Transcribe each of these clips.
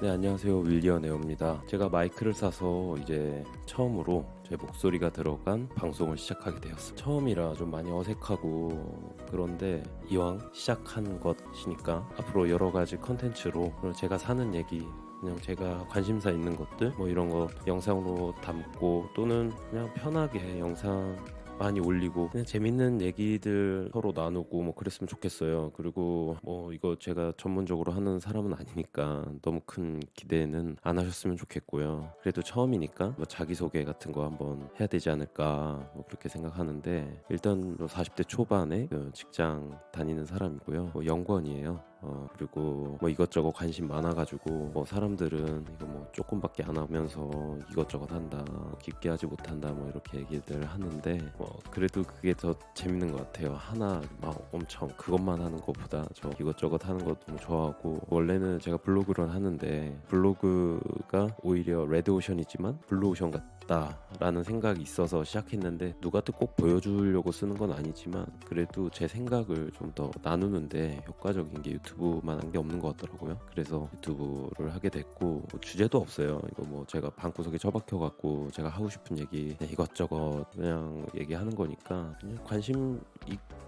네, 안녕하세요. 윌리언 에어입니다. 제가 마이크를 사서 이제 처음으로 제 목소리가 들어간 방송을 시작하게 되었어요. 처음이라 좀 많이 어색하고 그런데 이왕 시작한 것이니까 앞으로 여러 가지 컨텐츠로 제가 사는 얘기, 그냥 제가 관심사 있는 것들 뭐 이런 거 영상으로 담고 또는 그냥 편하게 영상 많이 올리고 그냥 재밌는 얘기들 서로 나누고 뭐 그랬으면 좋겠어요. 그리고 뭐 이거 제가 전문적으로 하는 사람은 아니니까 너무 큰 기대는 안 하셨으면 좋겠고요. 그래도 처음이니까 뭐 자기소개 같은 거 한번 해야 되지 않을까 뭐 그렇게 생각하는데, 일단 40대 초반에 그 직장 다니는 사람이고요. 뭐 연구원이에요. 그리고 뭐 이것저것 관심 많아가지고 뭐 사람들은 이거 뭐 조금밖에 안 하면서 이것저것 한다, 깊게 하지 못한다 뭐 이렇게 얘기들 하는데, 그래도 그게 더 재밌는 것 같아요. 하나 막 엄청 그것만 하는 것보다 저 이것저것 하는 거 너무 좋아하고, 원래는 제가 블로그를 하는데 블로그가 오히려 레드오션이지만 블루오션 같다라는 생각이 있어서 시작했는데, 누구한테 꼭 보여주려고 쓰는 건 아니지만 그래도 제 생각을 좀 더 나누는데 효과적인 게 유튜브만한 게 없는 것 같더라고요. 그래서 유튜브를 하게 됐고, 뭐 주제도 없어요. 이거 뭐 제가 방구석에 처박혀 갖고 제가 하고 싶은 얘기 그냥 이것저것 그냥 얘기하는 거니까, 그냥 관심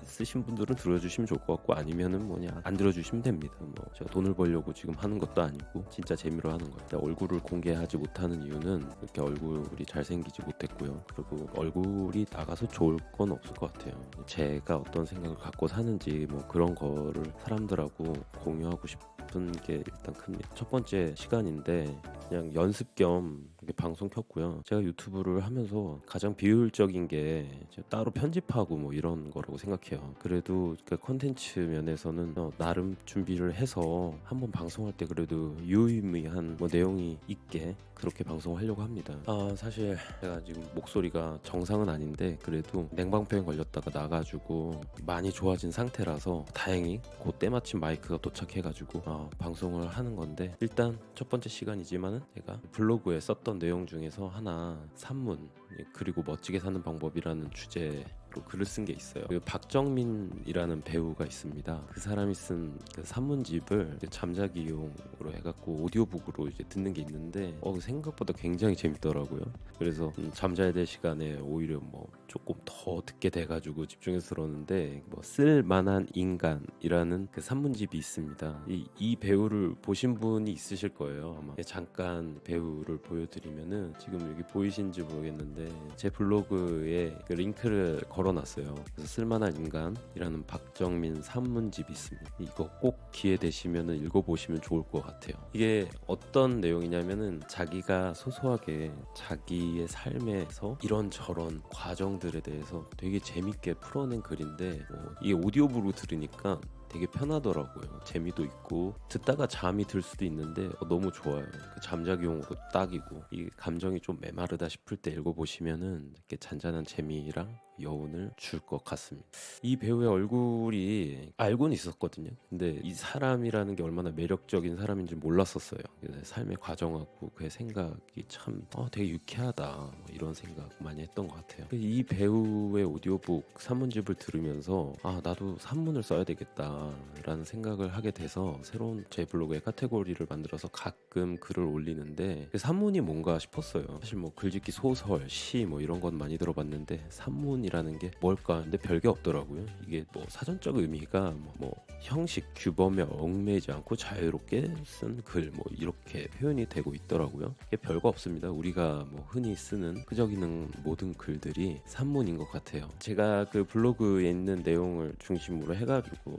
있으신 분들은 들어주시면 좋을 것 같고, 아니면은 뭐냐 안 들어주시면 됩니다. 뭐 제가 돈을 벌려고 지금 하는 것도 아니고 진짜 재미로 하는 거예요. 얼굴을 공개하지 못하는 이유는 이렇게 얼굴이 잘생기지 못했고요. 그리고 얼굴이 나가서 좋을 건 없을 것 같아요. 제가 어떤 생각을 갖고 사는지 뭐 그런 거를 사람들하고 공유하고 싶은 게 일단 큽니다. 첫 번째 시간인데 그냥 연습 겸 이렇게 방송 켰고요. 제가 유튜브를 하면서 가장 비효율적인 게 따로 편집하고 뭐 이런 거라고 생각해요. 그래도 그 컨텐츠 면에서는 나름 준비를 해서 한번 방송할 때 그래도 유의미한 뭐 내용이 있게 그렇게 방송하려고 합니다. 사실 제가 지금 목소리가 정상은 아닌데 그래도 냉방병에 걸렸다가 나가지고 많이 좋아진 상태라서 다행히 그 때마침 마이크가 도착해가지고 방송을 하는 건데, 일단 첫 번째 시간이지만은 제가 블로그에 썼던 내용 중에서 하나, 산문 그리고 멋지게 사는 방법이라는 주제로 글을 쓴 게 있어요. 그 박정민이라는 배우가 있습니다. 그 사람이 쓴 그 산문집을 잠자기용으로 해갖고 오디오북으로 이제 듣는 게 있는데 생각보다 굉장히 재밌더라고요. 그래서 잠자야 될 시간에 오히려 뭐 조금 더 듣게 돼가지고 집중해서 들었는데, 뭐 쓸만한 인간이라는 그 산문집이 있습니다. 이 배우를 보신 분이 있으실 거예요. 아마 잠깐 배우를 보여드리면은, 지금 여기 보이신지 모르겠는데 제 블로그에 그 링크를 걸어놨어요. 그래서 쓸만한 인간이라는 박정민 산문집이 있습니다. 이거 꼭 기회 되시면은 읽어보시면 좋을 것 같아요. 이게 어떤 내용이냐면은 자기가 소소하게 자기의 삶에서 이런저런 과정들에 대해서 되게 재밌게 풀어낸 글인데, 이게 오디오북으로 들으니까 되게 편하더라고요. 재미도 있고 듣다가 잠이 들 수도 있는데 너무 좋아요. 그 잠자기용으로 딱이고, 이 감정이 좀 메마르다 싶을 때 읽어보시면은 이렇게 잔잔한 재미랑 여운을 줄 것 같습니다. 이 배우의 얼굴이 알고는 있었거든요. 근데 이 사람이라는 게 얼마나 매력적인 사람인지 몰랐었어요. 삶의 과정하고 그의 생각이 참 되게 유쾌하다 뭐 이런 생각 많이 했던 것 같아요. 이 배우의 오디오북 산문집을 들으면서 나도 산문을 써야 되겠다 라는 생각을 하게 돼서 새로운 제 블로그에 카테고리를 만들어서 가끔 글을 올리는데, 산문이 뭔가 싶었어요. 사실 뭐 글짓기 소설, 시 뭐 이런 건 많이 들어봤는데 산문이라는 게 뭘까 근데 별게 없더라고요. 이게 뭐 사전적 의미가 뭐 형식 규범에 얽매이지 않고 자유롭게 쓴 글 뭐 이렇게 표현이 되고 있더라고요. 이게 별거 없습니다. 우리가 뭐 흔히 쓰는 끄적이는 모든 글들이 산문인 것 같아요. 제가 그 블로그에 있는 내용을 중심으로 해가지고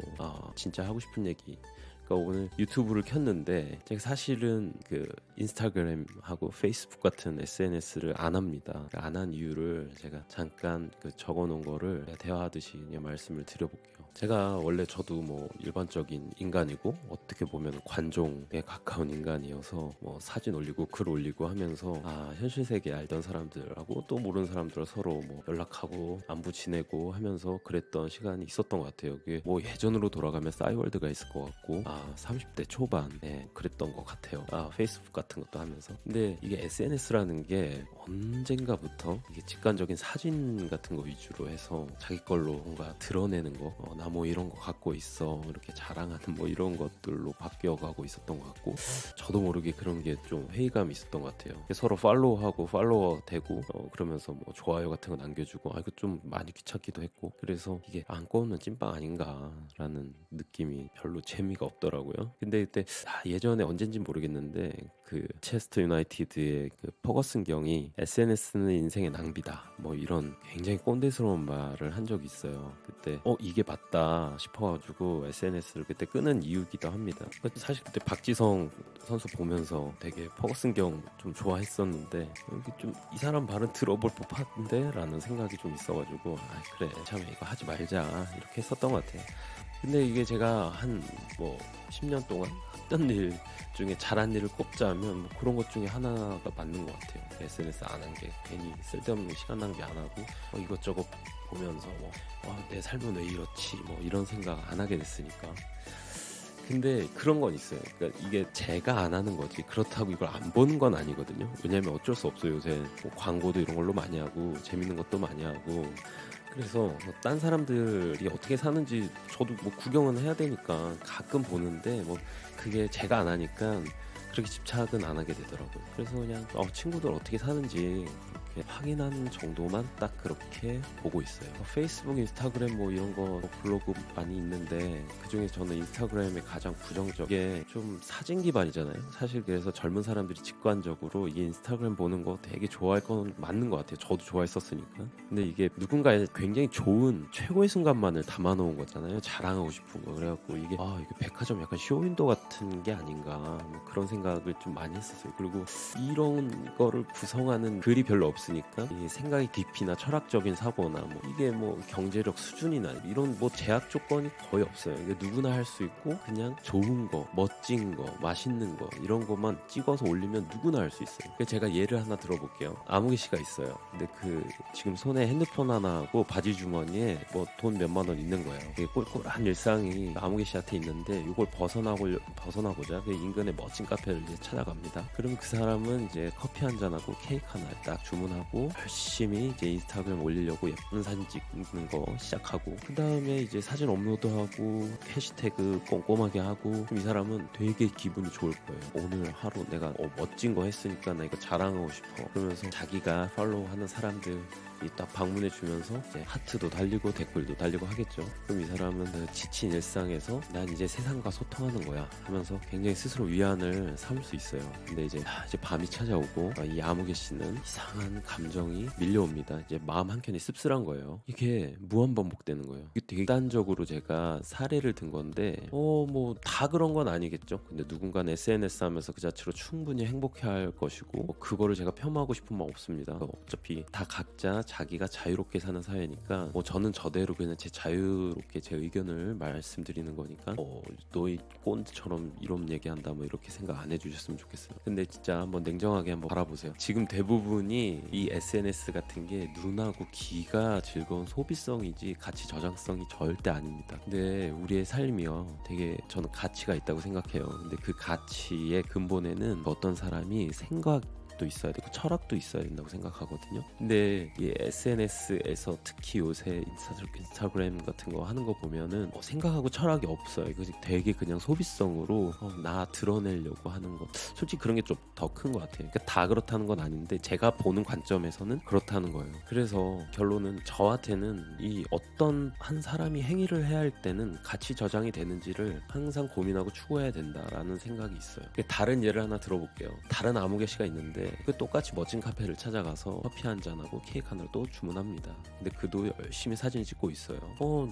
진짜 하고 싶은 얘기, 오늘 유튜브를 켰는데 제가 사실은 그 인스타그램하고 페이스북 같은 SNS를 안 합니다. 안 한 이유를 제가 잠깐 그 적어놓은 거를 대화하듯이 그냥 말씀을 드려볼게요. 제가 원래 저도 뭐 일반적인 인간이고 어떻게 보면 관종에 가까운 인간이어서 뭐 사진 올리고 글 올리고 하면서 현실 세계 알던 사람들하고 또 모르는 사람들 서로 뭐 연락하고 안부 지내고 하면서 그랬던 시간이 있었던 것 같아요. 이게 뭐 예전으로 돌아가면 싸이월드가 있을 것 같고 30대 초반에 그랬던 것 같아요. 페이스북 같은 것도 하면서. 근데 이게 SNS라는 게 언젠가부터 이게 직관적인 사진 같은 거 위주로 해서 자기 걸로 뭔가 드러내는 거, 나 뭐 이런 거 갖고 있어 이렇게 자랑하는 뭐 이런 것들로 바뀌어가고 있었던 것 같고, 저도 모르게 그런 게 좀 회의감이 있었던 것 같아요. 서로 팔로우하고 팔로워 되고 그러면서 뭐 좋아요 같은 거 남겨주고, 이거 좀 많이 귀찮기도 했고, 그래서 이게 안 꼬우면 찐빵 아닌가라는 느낌이 별로 재미가 없더라고요. 근데 그때 예전에 언젠지 모르겠는데 그 체스터 유나이티드의 그 퍼거슨 경이 SNS는 인생의 낭비다 뭐 이런 굉장히 꼰대스러운 말을 한 적이 있어요. 그때 이게 맞다 싶어가지고 SNS를 그때 끄는 이유기도 합니다. 사실 그때 박지성 선수 보면서 되게 퍼거슨 경 좀 좋아했었는데, 여기 좀 이 사람 말은 들어볼 법한데 라는 생각이 좀 있어가지고 그래 참 이거 하지 말자 이렇게 했었던 것 같아요. 근데 이게 제가 한 뭐 10년 동안 했던 일 중에 잘한 일을 꼽자면 뭐 그런 것 중에 하나가 맞는 것 같아요. SNS 안 한 게 괜히 쓸데없는 시간 낭비 안 하고 이것저것 보면서 내 삶은 왜 이렇지 뭐 이런 생각 안 하게 됐으니까. 근데 그런 건 있어요. 그러니까 이게 제가 안 하는 거지 그렇다고 이걸 안 보는 건 아니거든요. 왜냐면 어쩔 수 없어요. 요새 뭐 광고도 이런 걸로 많이 하고 재밌는 것도 많이 하고, 그래서 딴 사람들이 어떻게 사는지 저도 뭐 구경은 해야 되니까 가끔 보는데, 뭐 그게 제가 안 하니까 그렇게 집착은 안 하게 되더라고요. 그래서 그냥 친구들 어떻게 사는지 그렇게 확인하는 정도만 딱 그렇게 보고 있어요. 페이스북, 인스타그램 뭐 이런 거 블로그 많이 있는데, 그중에 저는 인스타그램에 가장 부정적인 좀 사진 기반이잖아요. 사실 그래서 젊은 사람들이 직관적으로 이 인스타그램 보는 거 되게 좋아할 건 맞는 것 같아요. 저도 좋아했었으니까. 근데 이게 누군가의 굉장히 좋은 최고의 순간만을 담아놓은 거잖아요. 자랑하고 싶은 거. 그래갖고 이게 백화점 약간 쇼윈도 같은 게 아닌가 뭐 그런 생각을 좀 많이 했었어요. 그리고 이런 거를 구성하는 글이 별로 없으니까 이 생각의 깊이나 철학적인 사고나 뭐 이게 뭐 경제력 수준이나 이런 뭐 제약 조건이 거의 없어요. 이게 누구나 할 수 있고, 그냥 좋은 거, 멋진 거, 맛있는 거 이런 것만 찍어서 올리면 누구나 할 수 있어요. 제가 예를 하나 들어볼게요. 아무개 씨가 있어요. 근데 지금 손에 핸드폰 하나하고 바지 주머니에 뭐 돈 몇만 원 있는 거예요. 되게 꼴꼴한 일상이 아무개 씨한테 있는데, 이걸 벗어나고자 그 인근의 멋진 카페를 이제 찾아갑니다. 그럼 그 사람은 이제 커피 한 잔하고 케이크 하나 딱 주문하고 열심히 이제 인스타그램 올리려고 예쁜 사진 찍는 거 시작하고, 그 다음에 이제 사진 업로드하고 해시태그 꼼꼼하게 하고, 그럼 이 사람은 되게 기분이 좋을 거예요. 오늘 하루 내가 멋진 거 했으니까 나 이거 자랑하고 싶어 그러면서 자기가 팔로우하는 사람들 딱 방문해 주면서 이제 하트도 달리고 댓글도 달리고 하겠죠. 그럼 이 사람은 지친 일상에서 난 이제 세상과 소통하는 거야 하면서 굉장히 스스로 위안을 삼을 수 있어요. 근데 이제 밤이 찾아오고 이 아무개 씨는 이상한 감정이 밀려옵니다. 이제 마음 한켠이 씁쓸한 거예요. 이게 무한반복되는 거예요. 이게 되게 극단적으로 제가 사례를 든 건데 뭐 다 그런 건 아니겠죠. 근데 누군가는 SNS 하면서 그 자체로 충분히 행복해할 것이고, 그거를 제가 폄하하고 싶은 마음 없습니다. 어차피 다 각자 자기가 자유롭게 사는 사회니까 저는 저대로 그냥 제 자유롭게 제 의견을 말씀드리는 거니까 너희 꼰대처럼 이런 얘기한다 뭐 이렇게 생각 안 해주셨으면 좋겠어요. 근데 진짜 한번 냉정하게 한번 바라보세요. 지금 대부분이 이 SNS 같은 게 눈하고 귀가 즐거운 소비성이지 가치 저장성이 절대 아닙니다. 근데 우리의 삶이요 되게 저는 가치가 있다고 생각해요. 근데 그 가치의 근본에는 어떤 사람이 생각도 있어야 되고 철학도 있어야 된다고 생각하거든요. 근데 이 SNS에서 특히 요새 인스타그램 같은 거 하는 거 보면은 생각하고 철학이 없어요. 이거 되게 그냥 소비성으로 나 드러내려고 하는 거. 솔직히 그런 게 좀 더 큰 것 같아요. 그러니까 다 그렇다는 건 아닌데 제가 보는 관점에서는 그렇다는 거예요. 그래서 결론은 저한테는 이 어떤 한 사람이 행위를 해야 할 때는 가치 저장이 되는지를 항상 고민하고 추구해야 된다라는 생각이 있어요. 다른 예를 하나 들어볼게요. 다른 아무개 씨가 있는데 똑같이 멋진 카페를 찾아가서 커피 한 잔하고 케이크 하나를 또 주문합니다. 근데 그도 열심히 사진 찍고 있어요.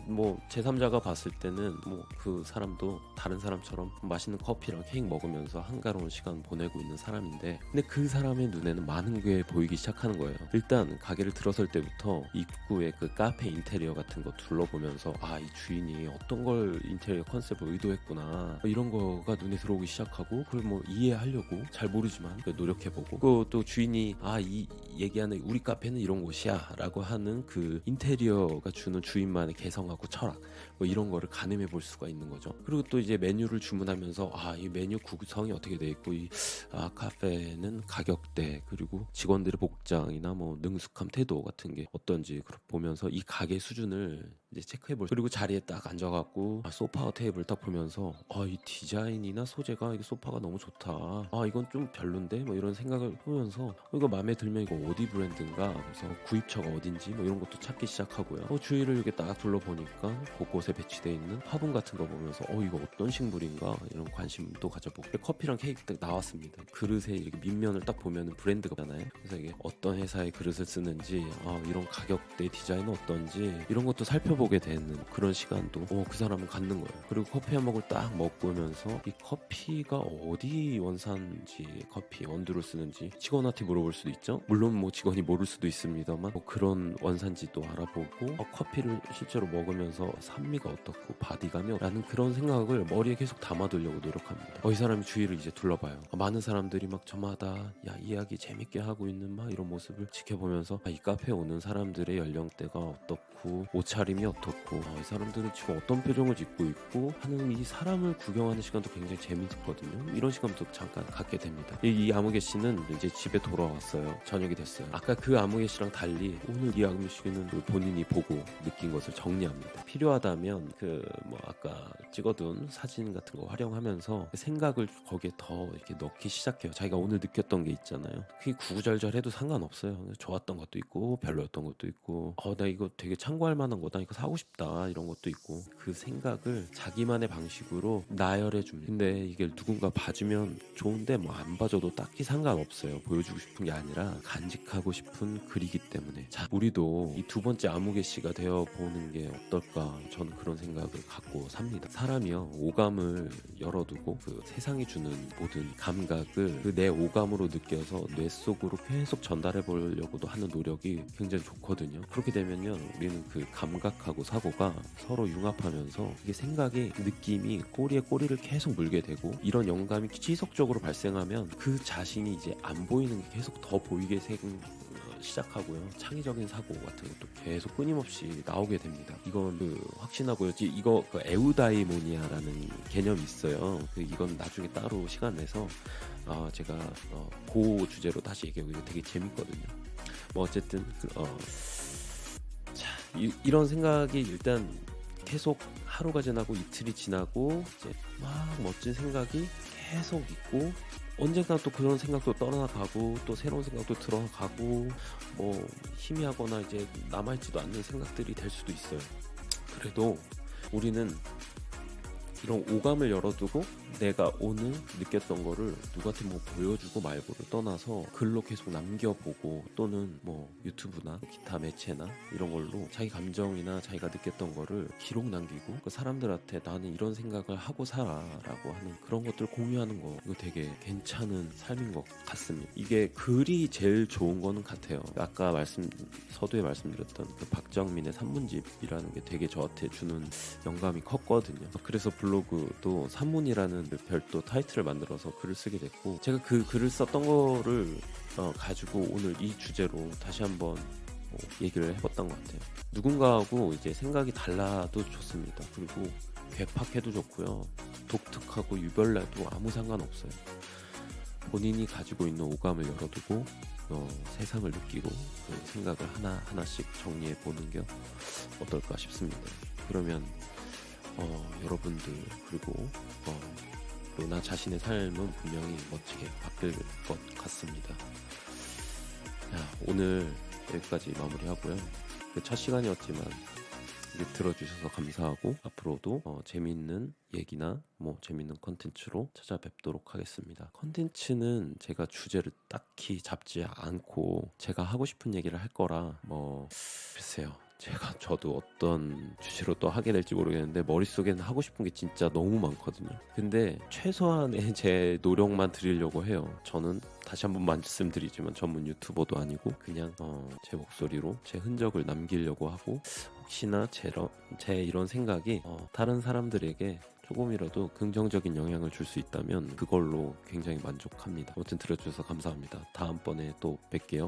뭐 제3자가 봤을 때는 뭐 그 사람도 다른 사람처럼 맛있는 커피랑 케이크 먹으면서 한가로운 시간 보내고 있는 사람인데, 근데 그 사람의 눈에는 많은 게 보이기 시작하는 거예요. 일단 가게를 들어설 때부터 입구에 그 카페 인테리어 같은 거 둘러보면서 이 주인이 어떤 걸 인테리어 컨셉을 의도했구나 이런 거가 눈에 들어오기 시작하고, 그걸 뭐 이해하려고 잘 모르지만 노력해보고, 또 주인이 이 얘기하는 우리 카페는 이런 곳이야 라고 하는 그 인테리어가 주는 주인만의 개성하고 철학 뭐 이런 거를 가늠해 볼 수가 있는 거죠. 그리고 또 이제 메뉴를 주문하면서 이 메뉴 구성이 어떻게 돼 있고, 카페는 가격대 그리고 직원들의 복장이나 뭐 능숙함 태도 같은 게 어떤지 보면서 이 가게 수준을 이제 체크해볼. 그리고 자리에 딱 앉아갖고 소파 테이블 딱 보면서 이 디자인이나 소재가 이게 소파가 너무 좋다. 이건 좀 별론데 뭐 이런 생각을 보면서 이거 마음에 들면 이거 어디 브랜드인가. 그래서 구입처가 어딘지 뭐 이런 것도 찾기 시작하고요. 주위를 이렇게 딱 둘러보니까 곳곳에 배치되어 있는 화분 같은 거 보면서 이거 어떤 식물인가 이런 관심도 가져보고. 커피랑 케이크 딱 나왔습니다. 그릇에 이렇게 밑면을 딱 보면은 브랜드가 있잖아요. 그래서 이게 어떤 회사의 그릇을 쓰는지, 이런 가격대 디자인은 어떤지 이런 것도 살펴보게 되는 그런 시간도 그 사람은 갖는 거예요. 그리고 커피 한 모금을 딱 먹으면서 이 커피가 어디 원산지, 커피 원두를 쓰는지 직원한테 물어볼 수도 있죠. 물론 뭐 직원이 모를 수도 있습니다만 그런 원산지도 알아보고 커피를 실제로 먹으면서 산미가 어떻고 바디감이 라는 그런 생각을 머리에 계속 담아두려고 노력합니다. 이 사람이 주위를 이제 둘러봐요. 많은 사람들이 막 저마다 이야기 재밌게 하고 있는 막 이런 모습을 지켜보면서 이 카페에 오는 사람들의 연령대가 어떻고 옷차림이 어떻고 이 사람들은 지금 어떤 표정을 짓고 있고 하는 이 사람을 구경하는 시간도 굉장히 재밌었거든요. 이런 시간도 잠깐 갖게 됩니다. 이 아무개 씨는 이제 집에 돌아왔어요. 저녁이 됐어요. 아까 그 아무개 씨랑 달리 오늘 이 아무개 씨는 본인이 보고 느낀 것을 정리합니다. 필요하다면 아까 찍어둔 사진 같은 거 활용하면서 생각을 거기에 더 이렇게 넣기 시작해요. 자기가 오늘 느꼈던 게 있잖아요. 그게 구구절절해도 상관없어요. 좋았던 것도 있고 별로였던 것도 있고 나 이거 되게 참고할 만한 거다, 이거 사고 싶다 이런 것도 있고, 그 생각을 자기만의 방식으로 나열해 줍니다. 근데 이게 누군가 봐주면 좋은데 뭐 안 봐줘도 딱히 상관없어요. 보여주고 싶은 게 아니라 간직하고 싶은 글이기 때문에. 자, 우리도 이 두 번째 아무개 씨가 되어 보는 게 어떨까, 저는 그런 생각을 갖고 삽니다. 사람이요, 오감을 열어두고 그 세상이 주는 모든 감각을 그 내 오감으로 느껴서 뇌 속으로 계속 전달해 보려고도 하는 노력이 굉장히 좋거든요. 그렇게 되면요, 우리는 그 감각하고 사고가 서로 융합하면서 이게 생각이, 느낌이 꼬리에 꼬리를 계속 물게 되고, 이런 영감이 지속적으로 발생하면 그 자신이 이제 안 보이는 게 계속 더 보이게 시작하고요. 창의적인 사고 같은 것도 계속 끊임없이 나오게 됩니다. 이건 확신하고요. 이거 에우다이모니아라는 개념이 있어요. 이건 나중에 따로 시간 내서 제가 그 주제로 다시 얘기하고, 이거 되게 재밌거든요. 뭐 어쨌든 이런 생각이 일단 계속 하루가 지나고 이틀이 지나고 이제 막 멋진 생각이 계속 있고, 언젠가 또 그런 생각도 떠나가고 또 새로운 생각도 들어가고, 뭐 희미하거나 이제 남아있지도 않는 생각들이 될 수도 있어요. 그래도 우리는 이런 오감을 열어두고 내가 오늘 느꼈던 거를 누구한테 뭐 보여주고 말고를 떠나서 글로 계속 남겨보고, 또는 뭐 유튜브나 기타 매체나 이런 걸로 자기 감정이나 자기가 느꼈던 거를 기록 남기고 그 사람들한테 나는 이런 생각을 하고 살아라고 하는 그런 것들을 공유하는 거, 이거 되게 괜찮은 삶인 것 같습니다. 이게 글이 제일 좋은 거는 같아요. 아까 서두에 말씀드렸던 그 박정민의 산문집이라는 게 되게 저한테 주는 영감이 컸거든요. 그래서 블로그도 산문이라는 별도 타이틀을 만들어서 글을 쓰게 됐고, 제가 그 글을 썼던 거를 가지고 오늘 이 주제로 다시 한번 얘기를 해봤던 것 같아요. 누군가하고 이제 생각이 달라도 좋습니다. 그리고 괴팍해도 좋고요, 독특하고 유별나도 아무 상관없어요. 본인이 가지고 있는 오감을 열어두고 세상을 느끼고 그 생각을 하나씩 정리해 보는 게 어떨까 싶습니다. 그러면 여러분들, 그리고 또 나 자신의 삶은 분명히 멋지게 바뀔 것 같습니다. 오늘 여기까지 마무리하고요. 첫 시간이었지만 들어주셔서 감사하고, 앞으로도 재미있는 얘기나 뭐 재미있는 컨텐츠로 찾아뵙도록 하겠습니다. 컨텐츠는 제가 주제를 딱히 잡지 않고 제가 하고 싶은 얘기를 할 거라, 글쎄요, 저도 어떤 주제로 또 하게 될지 모르겠는데 머릿속에는 하고 싶은 게 진짜 너무 많거든요. 근데 최소한의 제 노력만 드리려고 해요. 저는 다시 한번 말씀드리지만 전문 유튜버도 아니고 그냥 제 목소리로 제 흔적을 남기려고 하고, 혹시나 제 이런 생각이 다른 사람들에게 조금이라도 긍정적인 영향을 줄 수 있다면 그걸로 굉장히 만족합니다. 아무튼 들어주셔서 감사합니다. 다음번에 또 뵐게요.